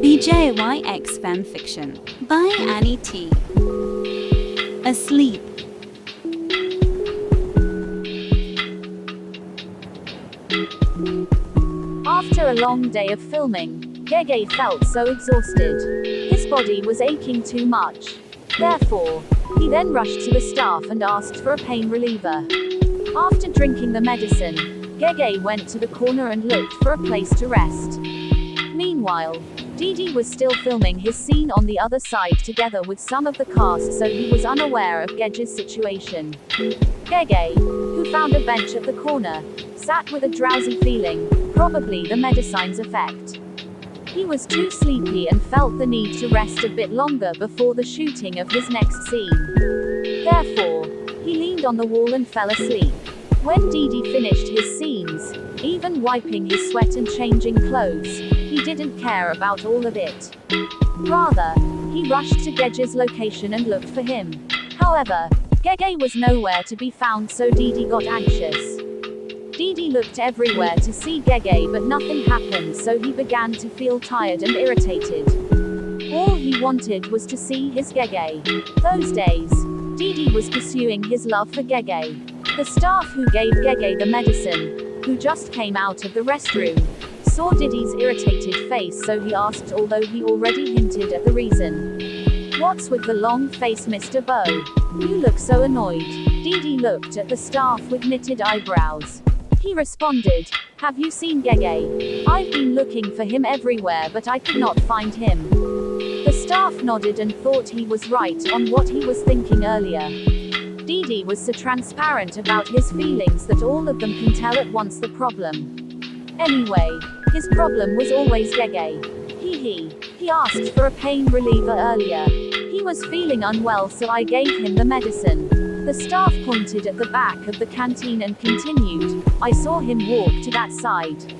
Bjyx fanfiction by Annie T. Asleep. After a long day of filming, Gegay felt so exhausted. His body was aching too much. Therefore, he then rushed to the staff and asked for a pain reliever. After drinking the medicine, Gegay went to the corner and looked for a place to rest. Meanwhile, Didi was still filming his scene on the other side together with some of the cast, so he was unaware of Gegay's situation. Gegay, who found a bench at the corner, sat with a drowsy feeling, probably the medicine's effect. He was too sleepy and felt the need to rest a bit longer before the shooting of his next scene. Therefore, he leaned on the wall and fell asleep. When Didi finished his scenes, even wiping his sweat and changing clothes, he didn't care about all of it. Rather, he rushed to Gegay's location and looked for him. However, Gegay was nowhere to be found, so Didi got anxious. Didi looked everywhere to see Gegay, but nothing happened, so he began to feel tired and irritated. All he wanted was to see his Gegay. Those days, Didi was pursuing his love for Gegay. The staff who gave Gegay the medicine, who just came out of the restroom, saw Didi's irritated face, so he asked, although he already hinted at the reason. "What's with the long face, Mr. Bo? You look so annoyed." Didi looked at the staff with knitted eyebrows. He responded, "Have you seen Gegay? I've been looking for him everywhere, but I could not find him." The staff nodded and thought he was right on what he was thinking earlier. Didi was so transparent about his feelings that all of them can tell at once the problem. Anyway, his problem was always Gegay. He asked for a pain reliever earlier. He was feeling unwell, so I gave him the medicine. The staff pointed at the back of the canteen and continued, "I saw him walk to that side.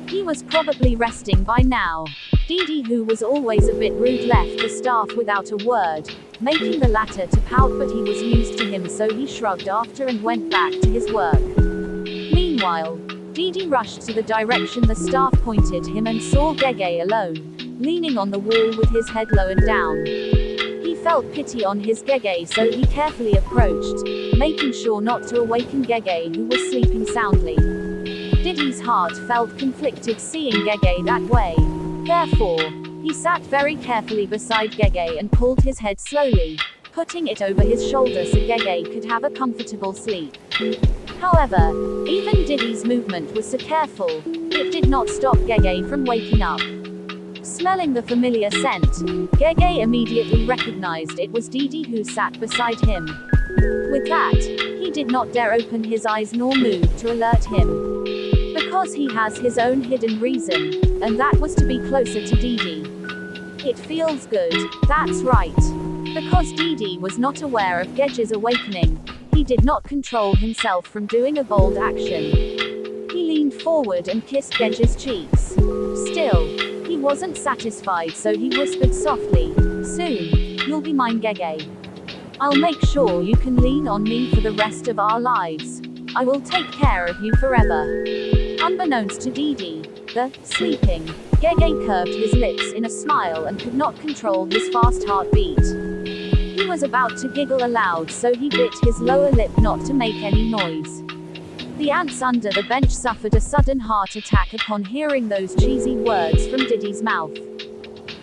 He was probably resting by now." Didi, who was always a bit rude, left the staff without a word, making the latter to pout, but he was used to him, so he shrugged after and went back to his work. Meanwhile, Didi rushed to the direction the staff pointed him and saw Gegay alone, leaning on the wall with his head lowered down. He felt pity on his Gegay, so he carefully approached, making sure not to awaken Gegay, who was sleeping soundly. Didi's heart felt conflicted seeing Gegay that way. Therefore, he sat very carefully beside Gegay and pulled his head slowly, putting it over his shoulder so Gegay could have a comfortable sleep. However, even Didi's movement was so careful, it did not stop Gegay from waking up. Smelling the familiar scent, Gegay immediately recognized it was Didi who sat beside him. With that, he did not dare open his eyes nor move to alert him. Because he has his own hidden reason, and that was to be closer to Didi. It feels good, that's right. Because Didi was not aware of Gegay's awakening, he did not control himself from doing a bold action. He leaned forward and kissed Gegay's cheeks. Still, he wasn't satisfied, so he whispered softly, "Soon, you'll be mine, Gegay. I'll make sure you can lean on me for the rest of our lives. I will take care of you forever." Unbeknownst to Didi, the sleeping Gegay curved his lips in a smile and could not control his fast heartbeat. He was about to giggle aloud, so he bit his lower lip not to make any noise. The ants under the bench suffered a sudden heart attack upon hearing those cheesy words from Didi's mouth.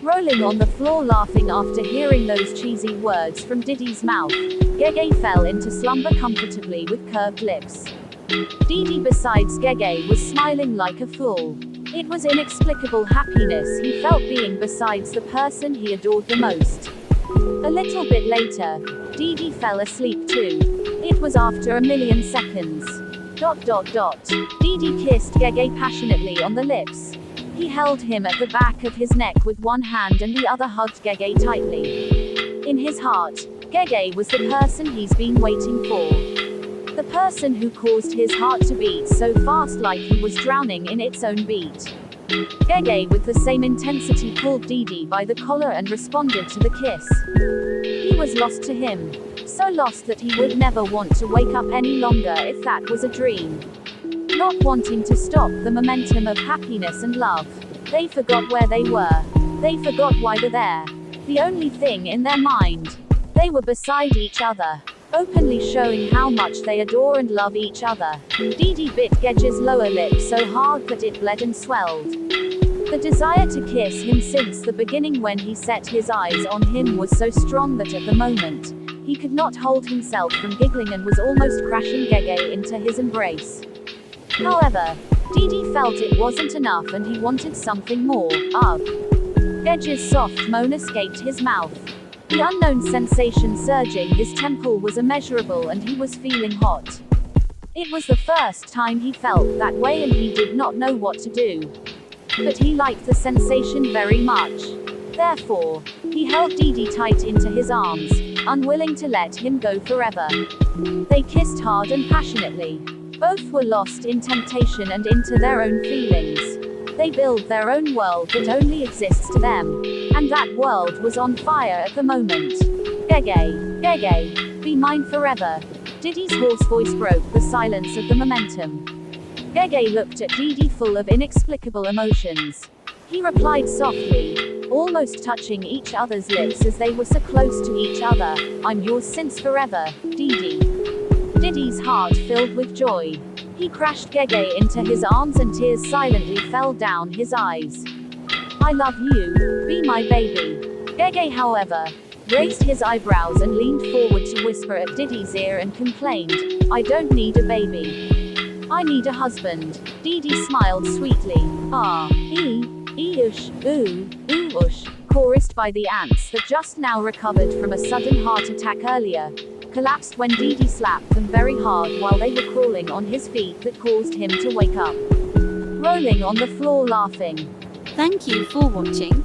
Rolling on the floor laughing after hearing those cheesy words from Didi's mouth, Gegay fell into slumber comfortably with curved lips. Didi, besides Gegay, was smiling like a fool. It was inexplicable happiness he felt being besides the person he adored the most. A little bit later, Didi fell asleep too. It was after a million seconds. ... Didi kissed Gegay passionately on the lips. He held him at the back of his neck with one hand and the other hugged Gegay tightly. In his heart, Gegay was the person he's been waiting for. The person who caused his heart to beat so fast like he was drowning in its own beat. Gegay, with the same intensity, pulled Didi by the collar and responded to the kiss. He was lost to him. So lost that he would never want to wake up any longer if that was a dream. Not wanting to stop the momentum of happiness and love, they forgot where they were. They forgot why they're there. The only thing in their mind. They were beside each other, openly showing how much they adore and love each other. Didi bit Gegay's lower lip so hard that it bled and swelled. The desire to kiss him since the beginning when he set his eyes on him was so strong that at the moment, he could not hold himself from giggling and was almost crashing Gegay into his embrace. However, Didi felt it wasn't enough and he wanted something more. Ugh. Gegay's soft moan escaped his mouth. The unknown sensation surging his temple was immeasurable and he was feeling hot. It was the first time he felt that way and he did not know what to do. But he liked the sensation very much. Therefore, he held Didi tight into his arms, unwilling to let him go forever. They kissed hard and passionately. Both were lost in temptation and into their own feelings. They build their own world that only exists to them. And that world was on fire at the moment. Gegay, Gegay, be mine forever. Didi's hoarse voice broke the silence of the momentum. Gegay looked at Didi full of inexplicable emotions. He replied softly, almost touching each other's lips as they were so close to each other, I'm yours since forever, Didi. Didi's heart filled with joy. He crashed Gegay into his arms and tears silently fell down his eyes. I love you, be my baby. Gegay, however, raised his eyebrows and leaned forward to whisper at Didi's ear and complained, I don't need a baby. I need a husband. Didi smiled sweetly. Ah, ush, ush, chorused by the ants that just now recovered from a sudden heart attack earlier, collapsed when Didi slapped them very hard while they were crawling on his feet that caused him to wake up. Rolling on the floor laughing. Thank you for watching.